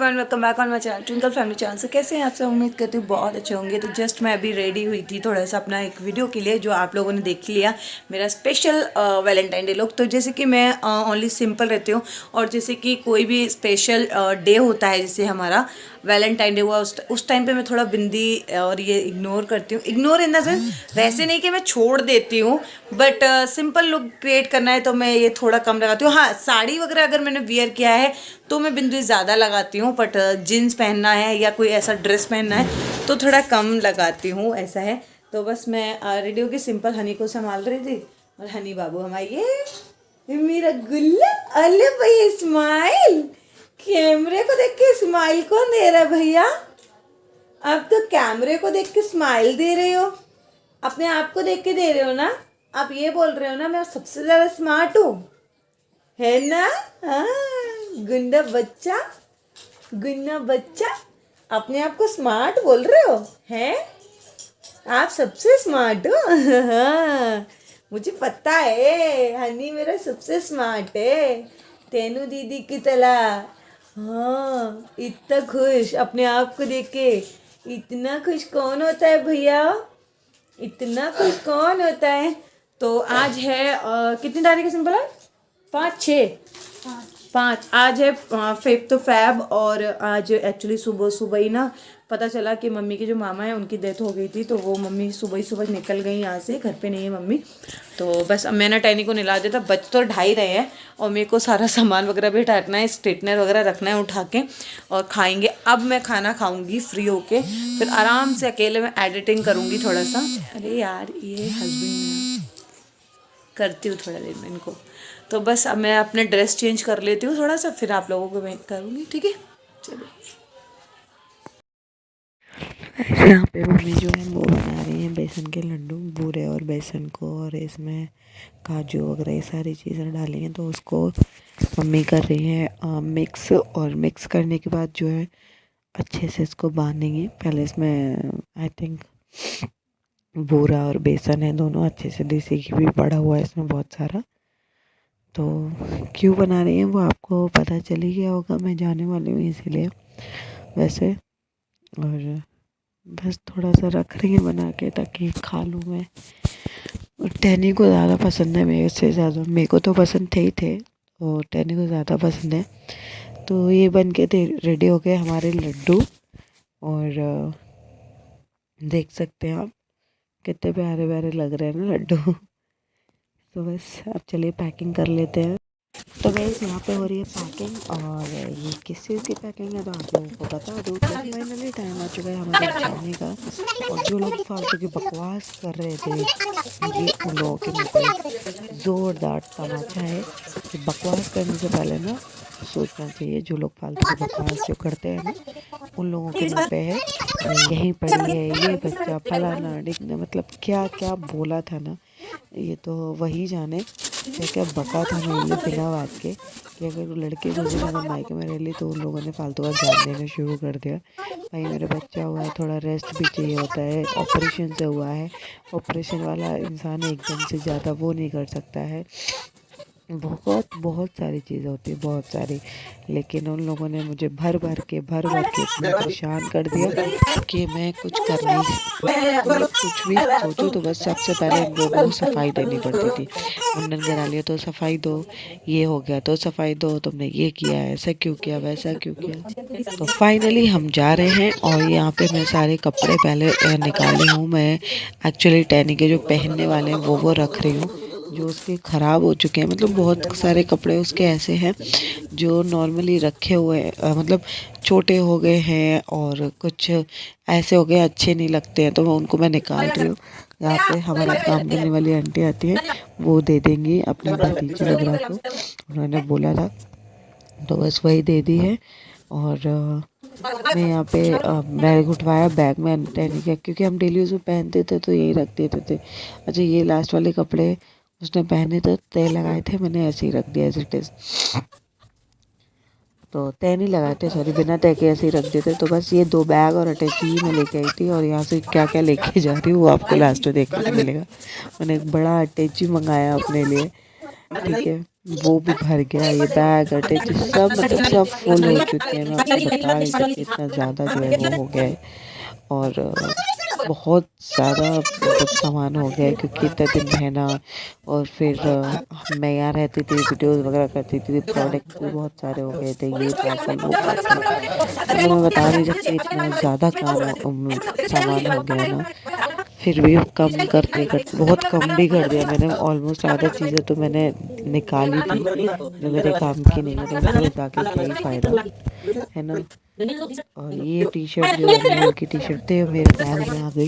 Everyone, welcome back on my channel twinkle family channel. से कैसे हैं आप सब? उम्मीद करती हूँ बहुत अच्छे होंगे। तो जस्ट मैं अभी रेडी हुई थी थोड़ा सा अपना एक वीडियो के लिए, जो आप लोगों ने देख लिया, मेरा स्पेशल वैलेंटाइन डे लुक। तो जैसे कि मैं ओनली सिंपल रहती हूँ, और जैसे कि कोई भी स्पेशल डे होता है, जैसे हमारा वैलेंटाइन डे हुआ, उस टाइम पे मैं थोड़ा बिंदी और ये इग्नोर करती हूँ। इग्नोर इन द सेंस, वैसे नहीं कि मैं छोड़ देती हूँ, बट सिंपल लुक क्रिएट करना है तो मैं ये थोड़ा कम लगाती हूँ। हाँ, साड़ी वगैरह अगर मैंने वियर किया है तो मैं बिंदी ज़्यादा लगाती हूँ, बट जीन्स पहनना है या कोई ऐसा ड्रेस पहनना है तो थोड़ा कम लगाती हूँ, ऐसा है। तो बस मैं रेडी होकर सिंपल हनी को संभाल रही थी, और हनी बाबू हमारे ये मेरा गुल्ला। अले भैया स्माइल, कैमरे को देख के स्माइल कौन दे रहा है भैया? आप तो कैमरे को देख के स्माइल दे रहे हो, अपने आप को देख के दे रहे हो ना? आप ये बोल रहे हो ना मैं सबसे ज़्यादा स्मार्ट हूँ, है ना? हाँ, गुंडा बच्चा, गुन्ना बच्चा, अपने आप को स्मार्ट बोल रहे हो हैं? आप सबसे स्मार्ट हो। हाँ, मुझे पता है हनी मेरा सबसे स्मार्ट है, तेनू दीदी की तरह। हाँ, इतना खुश अपने आप को देख के। इतना खुश कौन होता है भैया? इतना खुश कौन होता है? तो आज है कितनी तारीख है सिंपल है? 5 आज है 5 फैब। और आज एक्चुअली सुबह सुबह ही ना पता चला कि मम्मी के जो मामा हैं उनकी डेथ हो गई थी, तो वो मम्मी सुबह ही सुबह निकल गई यहाँ से, घर पे नहीं है मम्मी। तो बस अब मैंने टैनी को निला दिया था, बच तो 2:30 रहे हैं, और मेरे को सारा सामान वगैरह भी हटाना है, स्ट्रेटनर वगैरह रखना है उठा के, और खाएंगे। अब मैं खाना खाऊंगी फ्री होके, फिर आराम से अकेले में एडिटिंग करूँगी थोड़ा सा। अरे यार, ये हस्बैंड करती हूँ थोड़ा देर में इनको। तो बस अब मैं अपने ड्रेस चेंज कर लेती हूँ थोड़ा सा, फिर आप लोगों को मैं करूँगी, ठीक है? चलो। यहाँ पे मम्मी जो है वो बना रही हैं बेसन के लड्डू, बूरे और बेसन को, और इसमें काजू वगैरह ये सारी चीज़ें डाली हैं, तो उसको मम्मी कर रही है मिक्स। और मिक्स करने के बाद जो है अच्छे से इसको बांधेंगे। पहले इसमें आई थिंक बूरा और बेसन है दोनों अच्छे से, देसी घी भी पड़ा हुआ है इसमें बहुत सारा। तो क्यों बना रही हैं वो आपको पता चल ही गया होगा, मैं जाने वाली हूँ इसीलिए वैसे। और बस थोड़ा सा रख रही हैं बना के ताकि खा लूँ मैं। और टैनी को ज़्यादा पसंद है मेरे से ज़्यादा, मेरे को तो पसंद थे ही थे, और टैनी को ज़्यादा पसंद है। तो ये बन के रेडी हो गए हमारे लड्डू, और देख सकते हैं आप कितने प्यारे प्यारे लग रहे हैं ना लड्डू। तो बस अब चलिए पैकिंग कर लेते हैं। तो गाइस यहाँ पे हो रही है पैकिंग, और ये किस चीज़ की पैकिंग है तो आप लोगों को बता दूँ कि फाइनली टाइम आ चुका है हमारे जाने का। और जो लोग फालतू की बकवास कर रहे थे, ये उन लोगों के मुँह पे ज़ोरदार तमाचा है कि बकवास करने से पहले ना सोचना चाहिए। जो लोग फालतू की बकवास जो करते हैं ना, उन लोगों के मुँह पे है यहीं पड़ी है ये बच्चा फलाना ढिकना, मतलब क्या क्या बोला था ना, ये तो वही जाने क्या क्या बका था मेरे लिए बिना बात के, कि अगर वो लड़के मुझे अगर मायके में रह ली तो उन लोगों ने फालतू का ज्ञान देना शुरू कर दिया। भाई मेरा बच्चा हुआ है, थोड़ा रेस्ट भी चाहिए होता है, ऑपरेशन से हुआ है, ऑपरेशन वाला इंसान एकदम से ज़्यादा वो नहीं कर सकता है, बहुत बहुत सारी चीज़ें होती है, बहुत सारी। लेकिन उन लोगों ने मुझे भर भर के इतना परेशान कर दिया कि मैं कुछ कर नहीं, मतलब कुछ भी सोचूं तो बस सबसे पहले इन लोगों को सफाई देनी पड़ती थी। मुंडन करा लिया तो सफाई दो, ये हो गया तो सफाई दो, तुमने ये किया, ऐसा क्यों किया, वैसा क्यों किया। तो फाइनली हम जा रहे हैं, और यहाँ पे मैं सारे कपड़े पहले निकाली हूँ। मैं एक्चुअली टैनी के जो पहनने वाले हैं वो रख रही हूँ, जो उसके ख़राब हो चुके हैं। मतलब बहुत सारे कपड़े उसके ऐसे हैं जो नॉर्मली रखे हुए मतलब छोटे हो गए हैं, और कुछ ऐसे हो गए अच्छे नहीं लगते हैं, तो उनको मैं निकाल रही हूँ। यहाँ पे हमारा काम करने वाली आंटी आती है, वो दे देंगी अपनी भतीजी वगैरह को, उन्होंने बोला था, तो बस वही दे दी है। और मैं यहाँ पे बैग उठवाया, बैग में टैनी किया, क्योंकि हम डेली उसमें पहनते थे तो यही रख देते थे। अच्छा, ये लास्ट वाले कपड़े उसने पहने थे, तय लगाए थे, मैंने ऐसे ही रख दिया एज इट इज़। तो तय नहीं लगाए थे, सॉरी, बिना तय के ऐसे ही रख देते। तो बस ये 2 बैग और अटैची ही मैं लेके आई थी, और यहाँ से क्या क्या लेके जा रही हूँ वो आपको लास्ट में देखने को मिलेगा। मैंने एक बड़ा अटैची मंगाया अपने लिए, ठीक है, वो भी भर गया, ये बैग अटैच सब मतलब सब फुल हो चुके हैं। मैं आपको बता नहीं सकती इतना ज़्यादा जो है वो हो गया है। और बहुत ज़्यादा मतलब सामान हो गया है क्योंकि इतने दिन रहना। और फिर मैं यहाँ रहती थी, वीडियोस वगैरह करती थी, प्रोडक्ट्स भी बहुत सारे हो गए थे, ये पार्सल वो पार्सल, मतलब मैं बता नहीं सकती इतना ज़्यादा सामान हो गया ना। फिर भी कम करते करते बहुत कम भी कर दिया मैंने, ऑलमोस्ट आधा चीज़ें तो मैंने निकाली थी जो मेरे काम की नहीं है, तो उसको जाके क्या ही फ़ायदा है ना। और ये टी शर्ट जो अनमोल की टी शर्ट थी मेरे बैग में आ गई।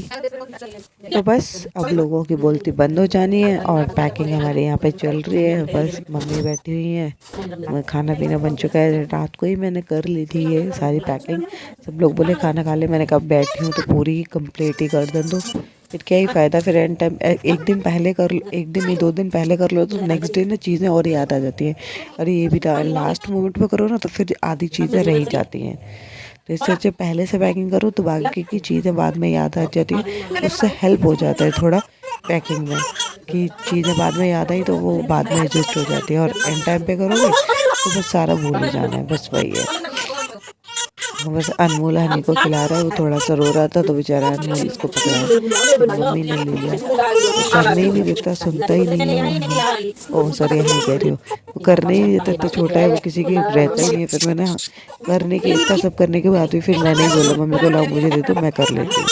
तो बस अब लोगों की बोलती बंद हो जानी है और पैकिंग हमारे यहाँ पे चल रही है। बस मम्मी बैठी हुई हैं, खाना पीना बन चुका है, रात को ही मैंने कर ली थी ये सारी पैकिंग। सब लोग बोले खाना खा ले, मैंने कब बैठी हूँ तो पूरी कंप्लीट ही कर दूँ। तो फिर क्या ही फ़ायदा, फिर एंड टाइम एक दिन पहले कर लो, एक दिन नहीं 2 दिन पहले कर लो तो नेक्स्ट डे ना चीज़ें और याद आ जाती हैं। अरे ये भी था, लास्ट मोमेंट पे करो ना तो फिर आधी चीज़ें रह ही जाती हैं। तो इससे अच्छे पहले से पैकिंग करो तो बाकी की चीज़ें बाद में याद आ जाती है, उससे हेल्प हो जाता है थोड़ा पैकिंग में, कि चीज़ें बाद में याद आई तो वो बाद में एडजस्ट हो जाती है। और एंड टाइम पे करोगे तो बस सारा भूल ही जाना है, बस वही है। बस अनमोल हनी को खिला रहा है, वो थोड़ा सा रो रहा था तो बेचारा अनमोल इसको पकड़ा है, फिर मम्मी ने ले लिया। वो करने ही नहीं देता, सुनता ही नहीं है वो हनी। ओह सॉरी, हनी कह रही हो, वो करने ही नहीं देता, इतना छोटा है वो, किसी की रहता ही नहीं है। फिर मैंने करने के इतना सब करने के बाद भी फिर मैंने ही बोला मम्मी को, लाओ मुझे दे दो मैं कर लेती हूँ,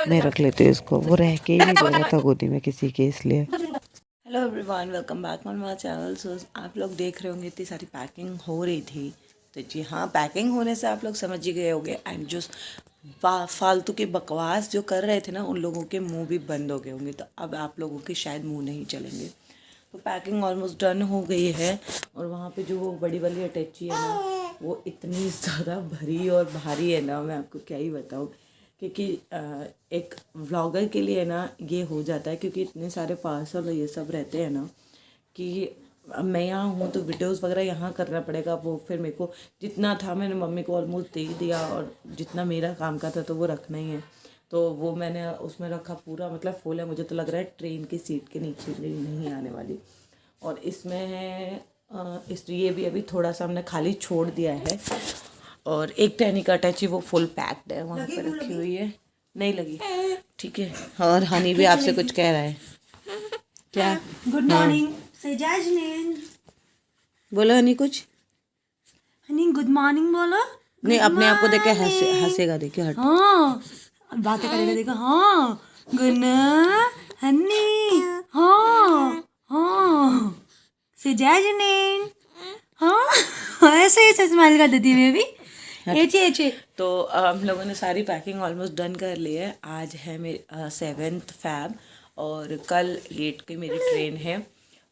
मैं रख लेती हूँ इसको। वो रह के ही नहीं दे रहा था गोदी में किसी के, इसलिए। Hello everyone, welcome back on my channel. So आप लोग देख रहे होंगे इतनी सारी पैकिंग हो रही थी, तो जी हाँ, पैकिंग होने से आप लोग समझ ही गए होंगे। एंड जो फालतू की बकवास जो कर रहे थे ना, उन लोगों के मुंह भी बंद हो गए होंगे, तो अब आप लोगों के शायद मुंह नहीं चलेंगे। तो पैकिंग ऑलमोस्ट डन हो गई है। और वहाँ पे जो वो बड़ी वाली अटैची है ना, वो इतनी ज़्यादा भरी और भारी है ना, मैं आपको क्या ही बताऊँ। क्योंकि एक व्लॉगर के लिए ना ये हो जाता है, क्योंकि इतने सारे पार्सल ये सब रहते हैं ना, कि अब मैं यहाँ हूँ तो वीडियोस वगैरह यहाँ करना पड़ेगा। वो फिर मेरे को जितना था मैंने मम्मी को ऑलमोस्ट दे दिया, और जितना मेरा काम का था तो वो रखना ही है, तो वो मैंने उसमें रखा पूरा, मतलब फुल है। मुझे तो लग रहा है ट्रेन की सीट के नीचे नहीं आने वाली। और इसमें है इस ये भी अभी थोड़ा सा हमने खाली छोड़ दिया है। और एक टैनी का अटैची वो फुल पैक्ड है, वहाँ पर रखी हुई है, नहीं लगी, ठीक है। और हनी भी आपसे कुछ कह रहा है, क्या? गुड मॉर्निंग से जैस्मिन, बोलो हनी कुछ। हनी गुड मॉर्निंग बोलो। नहीं, अपने आप को देख के हंसेगा, देखिए हट। हाँ, बातें करेगा, देखो। हाँ गुड हनी, हाँ हाँ से जैस्मिन, हाँ ऐसे ऐसे स्माइल कर देती मैं भी। एचे एचे। तो हम लोगों ने सारी पैकिंग ऑलमोस्ट डन कर ली है। आज है मेरी 7 फ़रवरी और कल 8 की मेरी ट्रेन है।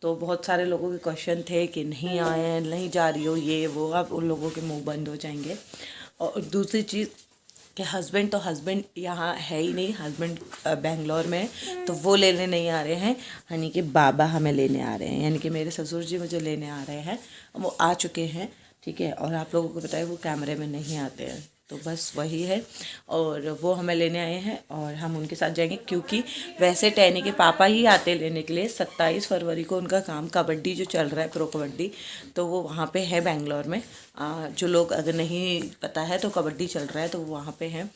तो बहुत सारे लोगों के क्वेश्चन थे कि नहीं आए, नहीं जा रही हो, ये वो, अब उन लोगों के मुंह बंद हो जाएंगे। और दूसरी चीज़ कि हस्बैंड यहाँ है ही नहीं, हस्बैंड बेंगलोर में है, तो वो लेने नहीं आ रहे हैं। हनी के बाबा हमें लेने आ रहे हैं, यानी कि मेरे ससुर जी मुझे लेने आ रहे हैं, वो आ चुके हैं, ठीक है। और आप लोगों को पता है वो कैमरे में नहीं आते हैं, तो बस वही है। और वो हमें लेने आए हैं और हम उनके साथ जाएंगे, क्योंकि वैसे टैनी के पापा ही आते लेने के लिए। 27 फरवरी को उनका काम कबड्डी जो चल रहा है, प्रो कबड्डी, तो वो वहाँ पे है बेंगलोर में। जो लोग अगर नहीं पता है तो कबड्डी चल रहा है, तो वो वहाँ पे हैं।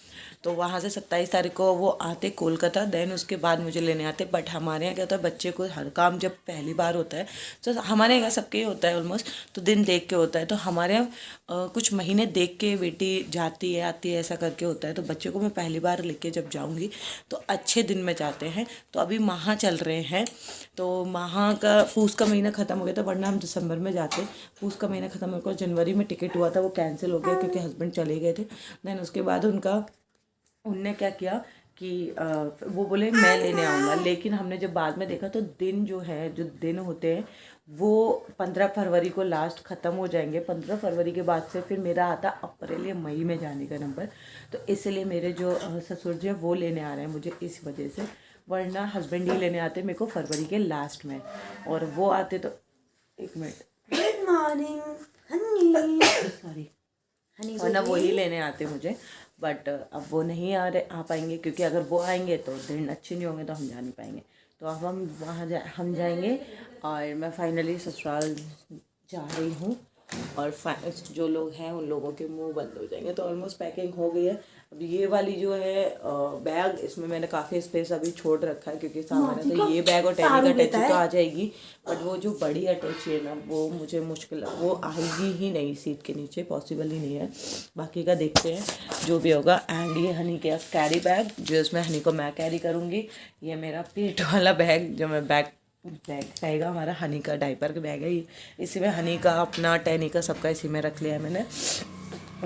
तो वहाँ से 27 तारीख को वो आते कोलकाता, देन उसके बाद मुझे लेने आते। बट हमारे यहाँ क्या होता है, बच्चे को हर काम जब पहली बार होता है, तो हमारे यहाँ सबके ही होता है ऑलमोस्ट, तो दिन देख के होता है। तो हमारे यहाँ कुछ महीने देख के बेटी जाती है आती है, ऐसा करके होता है। तो बच्चे को मैं पहली बार लेके जब जाऊँगी तो अच्छे दिन में जाते हैं। तो अभी माह चल रहे हैं, तो माह का पूस का महीना ख़त्म हो गया था, वरना हम दिसंबर में जाते। पूस का महीना ख़त्म होकर जनवरी में टिकट हुआ था, वो कैंसिल हो गया क्योंकि हस्बैंड चले गए थे। देन उसके बाद उनने क्या किया कि वो बोले मैं लेने आऊँगा, लेकिन हमने जब बाद में देखा तो दिन जो दिन होते हैं वो 15 फरवरी को लास्ट ख़त्म हो जाएंगे। 15 फरवरी के बाद से फिर मेरा आता अप्रैल या मई में जाने का नंबर। तो इसलिए मेरे जो ससुर जी हैं वो लेने आ रहे हैं मुझे इस वजह से, वरना हस्बैंड ही लेने आते मेरे को फरवरी के लास्ट में। और वो आते तो एक minute, good morning Honey, sorry, वरना वो ही लेने आते मुझे। बट अब वो नहीं आ पाएंगे, क्योंकि अगर वो आएंगे तो दिन अच्छे नहीं होंगे तो हम जा नहीं पाएंगे। तो अब हम हम जाएंगे और मैं फाइनली ससुराल जा रही हूँ। और जो लोग हैं उन लोगों के मुंह बंद हो जाएंगे। तो ऑलमोस्ट पैकिंग हो गई है। अब ये वाली जो है बैग, इसमें मैंने काफ़ी स्पेस अभी छोड़ रखा है क्योंकि सामान है। तो ये बैग और टेनी का अटैची तो आ जाएगी, बट वो जो बड़ी अटैची है ना वो मुझे मुश्किल, वो आएगी ही नहीं सीट के नीचे, पॉसिबल ही नहीं है। बाकी का देखते हैं जो भी होगा। एंड ये हनी के कैरी बैग, जो इसमें हनी को मैं कैरी करूँगी। ये मेरा पेट वाला बैग जो मैं बैग रहेगा हमारा, हनी का डायपर का बैग है ये। इसी में हनी का, अपना, टैनी का, सबका इसी में रख लिया है मैंने।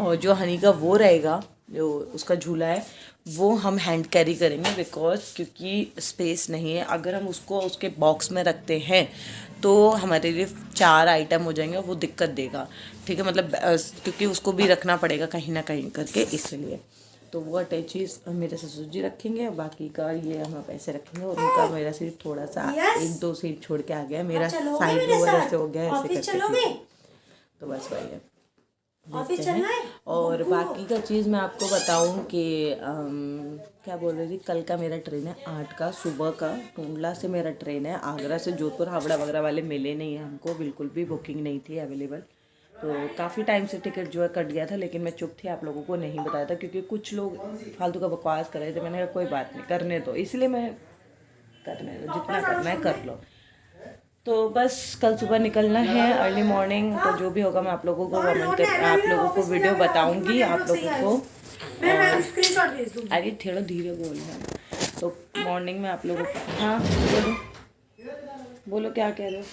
और जो हनी का वो रहेगा, जो उसका झूला है, वो हम हैंड कैरी करेंगे क्योंकि स्पेस नहीं है। अगर हम उसको उसके बॉक्स में रखते हैं तो हमारे लिए 4 आइटम हो जाएंगे, वो दिक्कत देगा। ठीक है, मतलब क्योंकि उसको भी रखना पड़ेगा कहीं ना कहीं करके, इसलिए। तो वो अटैचीज मेरे ससुर जी रखेंगे, बाकी का ये हम पैसे रखेंगे। और उनका मेरा सिर्फ थोड़ा सा 1-2 सीट छोड़ के आ गया, मेरा साइड ओवर ऐसे हो गया, ऐसे करके। तो बस वही है, देखते हैं। और बाकी का चीज़ मैं आपको बताऊं कि क्या बोल रही थी, कल का मेरा ट्रेन है 8 का सुबह का। टूंडला से मेरा ट्रेन है, आगरा से जोधपुर हावड़ा वगैरह वाले मिले नहीं है हमको, बिल्कुल भी बुकिंग नहीं थी अवेलेबल। तो काफ़ी टाइम से टिकट जो है कट गया था, लेकिन मैं चुप थी, आप लोगों को नहीं बताया था क्योंकि कुछ लोग फालतू का बकवास कर रहे थे। मैंने कहा कोई बात नहीं, करने दो, इसलिए मैं करने दो, जितना करना है कर लो। तो बस कल सुबह निकलना है अर्ली मॉर्निंग। तो जो भी होगा मैं आप लोगों को आप लोगों को वीडियो बताऊंगी आप लोगों को। अरे थोड़ा धीरे बोलना। तो मॉर्निंग में आप लोगों को, हाँ बोलो बोलो क्या कह रहे हो।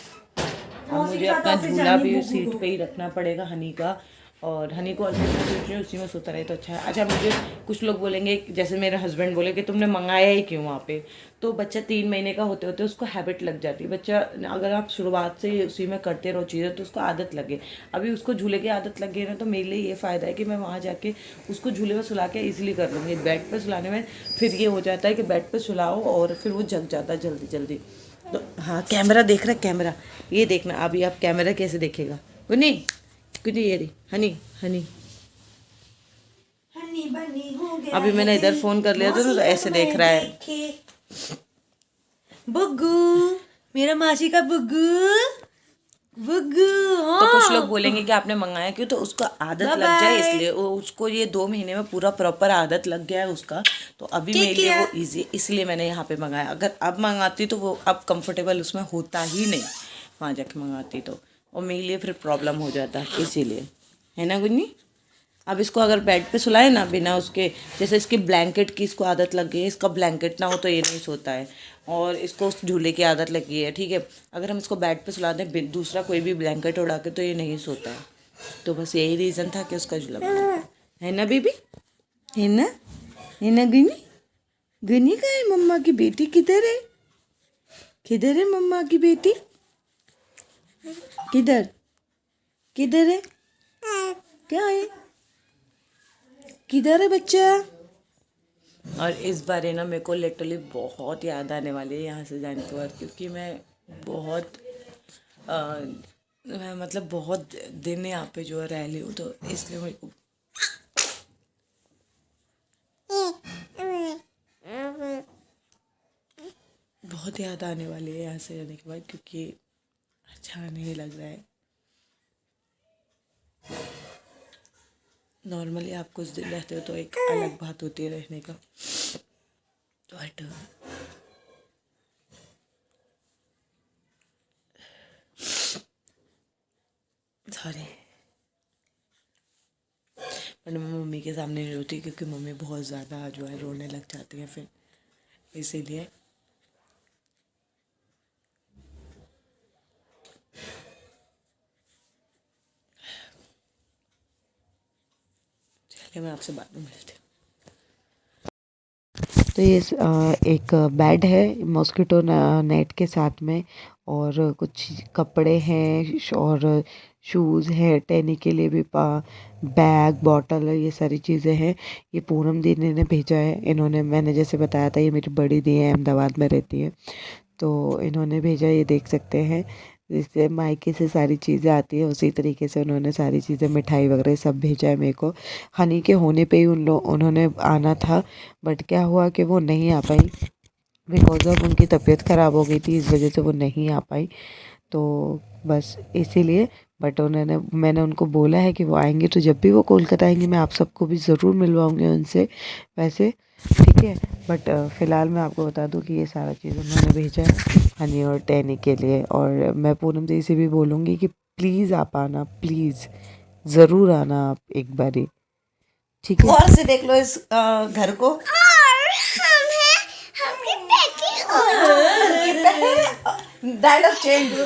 अब मुझे अपना झूला भी सीट पे ही रखना पड़ेगा हनी का, और हनी को ऑलमोस्ट मैं सोच रही हूँ उसी में सोता रहे तो अच्छा है। अच्छा, मुझे कुछ लोग बोलेंगे, जैसे मेरे हस्बैंड बोले कि तुमने मंगाया ही क्यों वहाँ पे। तो बच्चा 3 महीने का होते होते उसको हैबिट लग जाती है। बच्चा अगर आप शुरुआत से उसी में करते रहो चीज़ें तो उसको आदत लगे। अभी उसको झूले की आदत लग गई ना, तो मेरे लिए ये फ़ायदा है कि मैं वहाँ जाके उसको झूले में सुला के ईजिली कर लूँगी। बेड पर सुलाने में फिर ये हो जाता है कि बेड पर सुलाओ और फिर वो जग जाता है जल्दी जल्दी। तो हाँ, कैमरा देख रहा है, कैमरा ये देखना। अभी आप कैमरा कैसे देखेगा, कुनी कुनी, ये रही हनी हनी। अभी मैंने इधर फोन कर लिया था तो ऐसे देख रहा है। बुग्गू, मेरा मासी का बुग्गू बुग्गू। तो कुछ लोग बोलेंगे कि आपने मंगाया क्यों, तो उसको आदत लग जाए इसलिए। उसको ये 2 महीने में पूरा प्रॉपर आदत लग गया है उसका। तो अभी मेरे लिए वो इजी, इसलिए मैंने यहाँ पे मंगाया। अगर अब मंगाती तो वो अब कंफर्टेबल उसमें होता ही नहीं, वहाँ जाके मंगाती तो, और मेरे लिए फिर प्रॉब्लम हो जाता है, इसीलिए, है ना गुन्नी। अब इसको अगर बेड पे सुलाए ना बिना उसके, जैसे इसकी ब्लैंकेट की इसको आदत लग गई है, इसका ब्लैंकेट ना हो तो ये नहीं सोता है, और इसको उस झूले की आदत लगी है। ठीक है, अगर हम इसको बेड पे सुला दें दूसरा कोई भी ब्लैंकेट उड़ा के, तो ये नहीं सोता है। तो बस यही रीज़न था कि उसका झूला है ना बेबी, है ना, है ना गुनी। गुनी कहाँ है, मम्मा की बेटी किधर है, किधर है मम्मा की बेटी, किधर किधर है, क्या है, किधर है बच्चा। और इस बार ना मेरे को लिटरली बहुत याद आने वाली है यहाँ से जाने के बाद, क्योंकि मैं बहुत मैं मतलब बहुत दिन यहाँ पे जो रह ली हूँ, तो इसलिए मेरे को बहुत याद आने वाली है यहाँ से जाने के बाद, क्योंकि अच्छा नहीं लग रहा है। नॉर्मली आप कुछ दिन रहते हो तो एक अलग बात होती है रहने का, तो हट। सॉरी, पर मैं मम्मी के सामने नहीं रोती क्योंकि मम्मी बहुत ज़्यादा जो है रोने लग जाती है फिर, इसीलिए। चलिए, मैं आपसे बाद में मिलती हूँ। तो ये एक बेड है मॉस्किटो नेट के साथ में, और कुछ कपड़े हैं और शूज़ हैं, टैनी के लिए भी बैग, बॉटल, ये सारी चीज़ें हैं। ये पूनम दी ने भेजा है इन्होंने, मैंने जैसे बताया था ये मेरी बड़ी दी है, अहमदाबाद में रहती है, तो इन्होंने भेजा, ये देख सकते हैं। जैसे मायके से सारी चीज़ें आती है उसी तरीके से उन्होंने सारी चीज़ें, मिठाई वगैरह सब भेजा है मेरे को। हनी के होने पे ही उन्होंने आना था, बट क्या हुआ कि वो नहीं आ पाई, बिकॉज ऑफ उनकी तबीयत ख़राब हो गई थी, इस वजह से वो नहीं आ पाई। तो बस इसीलिए, बट मैंने उनको बोला है कि वो आएंगे तो जब भी वो कोलकाता आएंगे मैं आप सबको भी ज़रूर मिलवाऊंगी उनसे वैसे, ठीक है। बट फ़िलहाल मैं आपको बता दूं कि ये सारा चीज़ उन्होंने भेजा है हनी और टैनी के लिए। और मैं पूनम दी से भी बोलूँगी कि प्लीज़ आप आना, प्लीज़ ज़रूर आना आप एक बारी, ठीक है। और से देख लो इस घर को। Dialogue change.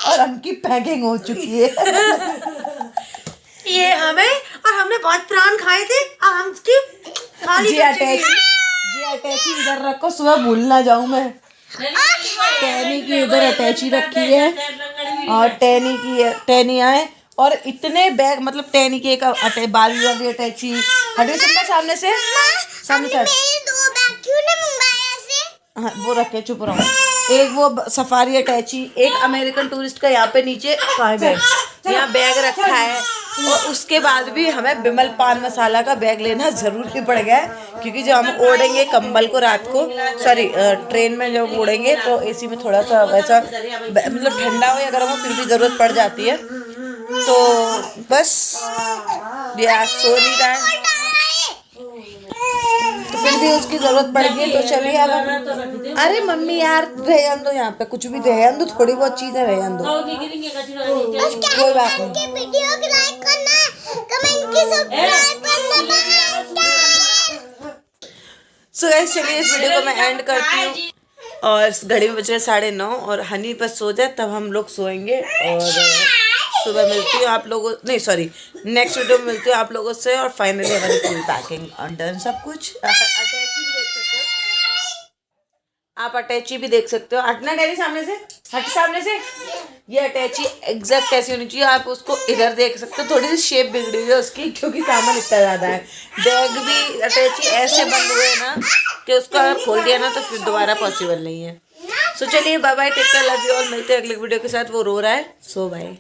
और हमकी पैकिंग हो चुकी है। ये हमें, और हमने बहुत प्राण खाए थे, अब हमकी खाली जी अटैची इधर रखो, सुबह भूल ना जाऊं मैं। टैनी की इधर अटैची रखी है और टैनी आए और इतने बैग, मतलब टैनी की एक बाली वाली अटैची हटे सामने से हाँ वो रखे, चुप रहो। एक वो सफारी अटैची, एक अमेरिकन टूरिस्ट का यहाँ पे नीचे कहाँ बैग, यहाँ बैग रखा है। और उसके बाद भी हमें विमल पान मसाला का बैग लेना ज़रूरी पड़ गया है, क्योंकि जब हम ओढ़ेंगे कंबल को रात को, सॉरी ट्रेन में जब ओढ़ेंगे तो एसी में थोड़ा सा वैसा मतलब ठंडा हो या गर्म हो फिर भी ज़रूरत पड़ जाती है। तो बस या सो नहीं रहा है तो फिर भी उसकी जरूरत पड़ गई तो चलिए अब। अरे मम्मी यार रहन दो, यहाँ पे कुछ भी रहन दो, थोड़ी बहुत चीजें रहन दो, कोई बात नहीं। सो गाइस चलिए इस वीडियो को मैं एंड करती हूँ और घड़ी में बज रहे 9:30 और हनी बस सो जाए तब हम लोग सोएंगे। और सुबह मिलती हूँ आप लोगों, नहीं सॉरी नेक्स्ट वीडियो में मिलती हूँ आप लोगों से। और फाइनली हमारी फुल पैकिंग डन, सब कुछ। अटैची भी देख सकते हो आप, अटैची भी देख सकते हो। हटना डैडी सामने से, हट सामने से। ये अटैची एग्जैक्ट कैसी होनी चाहिए आप उसको इधर देख सकते हो, थोड़ी सी शेप बिगड़ी हुई है उसकी क्योंकि सामान इतना ज़्यादा है। बैग भी अटैची ऐसे बंद हुए ना कि उसको अगर खोल दिया ना तो फिर दोबारा पॉसिबल नहीं है। सो चलिए bye bye, take care, love you all. मिलते हैं अगले वीडियो के साथ। वो रो रहा है, सो बाय।